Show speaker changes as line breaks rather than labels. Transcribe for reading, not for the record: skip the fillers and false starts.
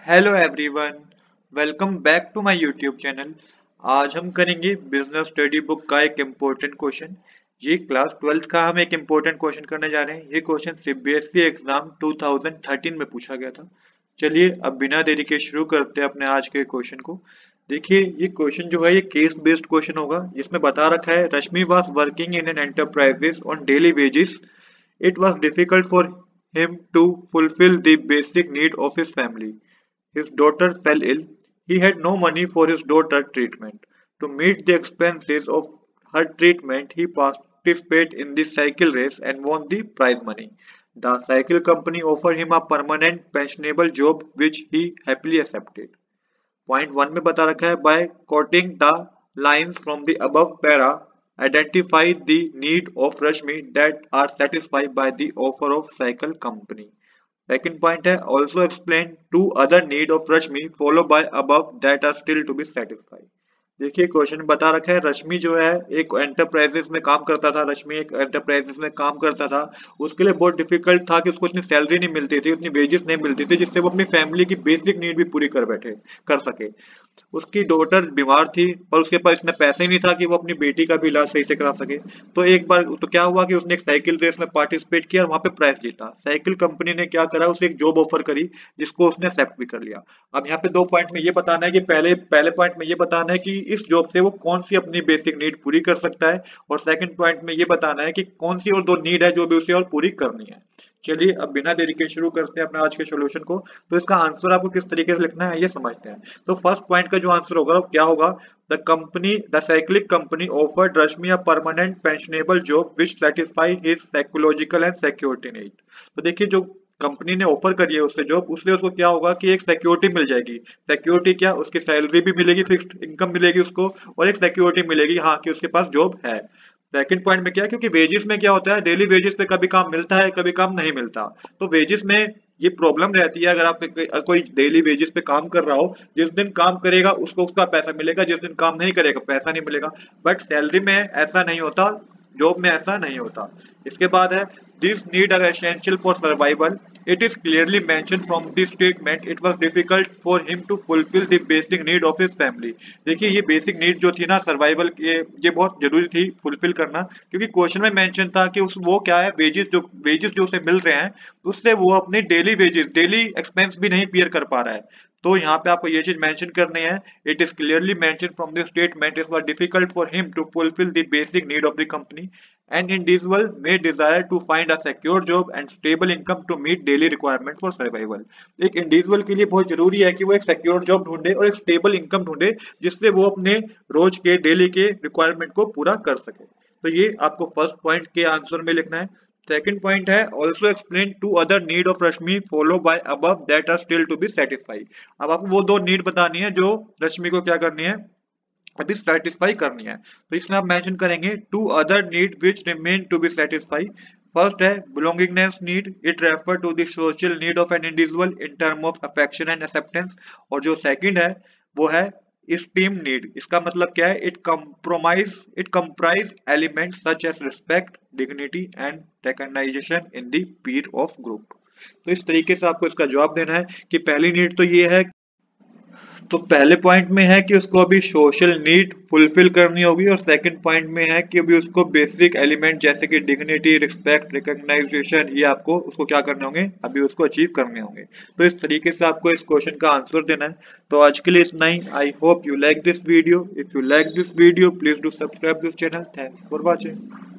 Hello everyone, welcome back to my YouTube channel. आज हम करेंगे बिजनेस स्टडी बुक का एक इम्पोर्टेंट क्वेश्चन। ये क्लास 12th का हम एक इम्पोर्टेंट क्वेश्चन करने जा रहे हैं। ये क्वेश्चन सीबीएसई एग्जाम 2013 में पूछा गया था। चलिए अब बिना देरी के शुरू करते हैं अपने आज के क्वेश्चन को। देखिए ये क्वेश्चन जो है ये केस बेस्ड क्वेश्चन होगा, जिसमें बता रखा है Rashmi was working in an enterprises on daily wages. It was difficult for him to fulfill the basic need of his family. His daughter fell ill. He had no money for his daughter's treatment. To meet the expenses of her treatment, he participated in the cycle race and won the prize money. The cycle company offered him a permanent pensionable job which he happily accepted. Point one में बता रखा है by quoting the lines from the above para identify the need of Rashmi that are satisfied by the offer of cycle company. Second point है also explain to other need of Rashmi follow by above that are still to be satisfied. देखिए question बता रखा है रश्मि जो है एक enterprises में काम करता था। रश्मि एक एंटरप्राइजेस में काम करता था। उसके लिए बहुत डिफिकल्ट था कि उसको इतनी सैलरी नहीं मिलती थी, उतनी वेजेस नहीं मिलती थी जिससे वो अपनी फैमिली की बेसिक नीड भी पूरी कर सके। उसकी डॉटर बीमार थी और उसके पास इतना पैसा ही नहीं था कि वो अपनी बेटी का भी इलाज सही से करा सके। तो एक बार तो क्या हुआ कि उसने एक साइकिल रेस में पार्टिसिपेट किया और वहां पे प्राइज जीता। साइकिल कंपनी ने क्या करा, उसे एक जॉब ऑफर करी जिसको उसने एक्सेप्ट भी कर लिया। अब यहाँ पे दो पॉइंट में ये बताना है कि पहले पहले पॉइंट में ये बताना है कि इस जॉब से वो कौन सी अपनी बेसिक नीड पूरी कर सकता है, और सेकंड पॉइंट में ये बताना है कि कौन सी और दो नीड है जो भी उसे और पूरी करनी है। चलिए अब बिना देरी के शुरू करते हैं अपने आज के सॉल्यूशन को। तो इसका आंसर आपको किस तरीके से लिखना है ये समझते हैं। तो फर्स्ट पॉइंट का जो आंसर होगा वो क्या होगा, the cyclic company offered Rashmi a permanent pensionable job which satisfy his psychological and security need. तो देखिए जो कंपनी ने ऑफर करी है उससे जॉब, उससे उसको क्या होगा कि एक सिक्योरिटी मिल जाएगी। सिक्योरिटी क्या, उसकी सैलरी भी मिलेगी, फिक्स्ड इनकम मिलेगी उसको, और एक सिक्योरिटी मिलेगी हाँ कि उसके पास जॉब है। सेकंड पॉइंट में क्या है, क्योंकि वेजेस में क्या होता है, डेली वेजेस पे कभी काम मिलता है कभी काम नहीं मिलता। तो वेजेस में ये प्रॉब्लम रहती है, अगर आप कोई डेली वेजेस पे काम कर रहा हो, जिस दिन काम करेगा उसको उसका पैसा मिलेगा, जिस दिन काम नहीं करेगा पैसा नहीं मिलेगा। बट सैलरी में ऐसा नहीं होता, जॉब में ऐसा नहीं होता। इसके बाद है this need are essential for survival. It is clearly mention from this statement it was difficult for him to fulfil the basic need of his family. देखिए ये बेसिक नीड जो थी ना सर्वाइवल के, ये बहुत जरूरी थी फुलफिल करना, क्योंकि क्वेश्चन में मेंशन था कि उस वो क्या है, वेजेस जो उसे मिल रहे हैं उससे वो अपने डेली वेजेस डेली एक्सपेंस भी नहीं पियर कर पा रहा है। तो यहाँ पे आपको ये चीज मेंशन करनी है, it is clearly mention from this statement it was difficult for him to fulfil the basic need of the company. An individual may desire to find a secure job and stable income to meet daily requirement for survival। एक individual के लिए बहुत जरूरी है कि वो एक secure job ढूंढे और एक स्टेबल इनकम ढूंढे जिससे वो अपने रोज के डेली के रिक्वायरमेंट को पूरा कर सके। तो ये आपको फर्स्ट पॉइंट के आंसर में लिखना है। सेकंड पॉइंट है also explain to other need of Rashmi follow by above that are still to be satisfy. अब आपको वो दो नीड बतानी है जो रश्मि को क्या करनी है, अभी सेटिस्फाई करनी है। तो इसमें आप मेंशन करेंगे two other need which remain to be satisfy. First है belongingness need, it refer to the social need of an individual in term of affection and acceptance. और जो सेकंड है वो है स्टीम नीड। इसका मतलब क्या है, it comprise element such as respect dignity and recognisation in the peer of group. तो इस तरीके से आपको इसका जवाब देना है कि पहली नीड तो ये है, तो पहले पॉइंट में है कि उसको अभी सोशल नीड फुलफिल करनी होगी, और सेकंड पॉइंट में है कि अभी उसको बेसिक एलिमेंट जैसे कि डिग्निटी रिस्पेक्ट रिकॉग्नाइजेशन ये आपको उसको क्या करने होंगे, अभी उसको अचीव करने होंगे। तो इस तरीके से आपको इस क्वेश्चन का आंसर देना है। तो आज के लिए इतना ही। I hope you like this video. If you like this video please do subscribe this channel. Thanks for watching.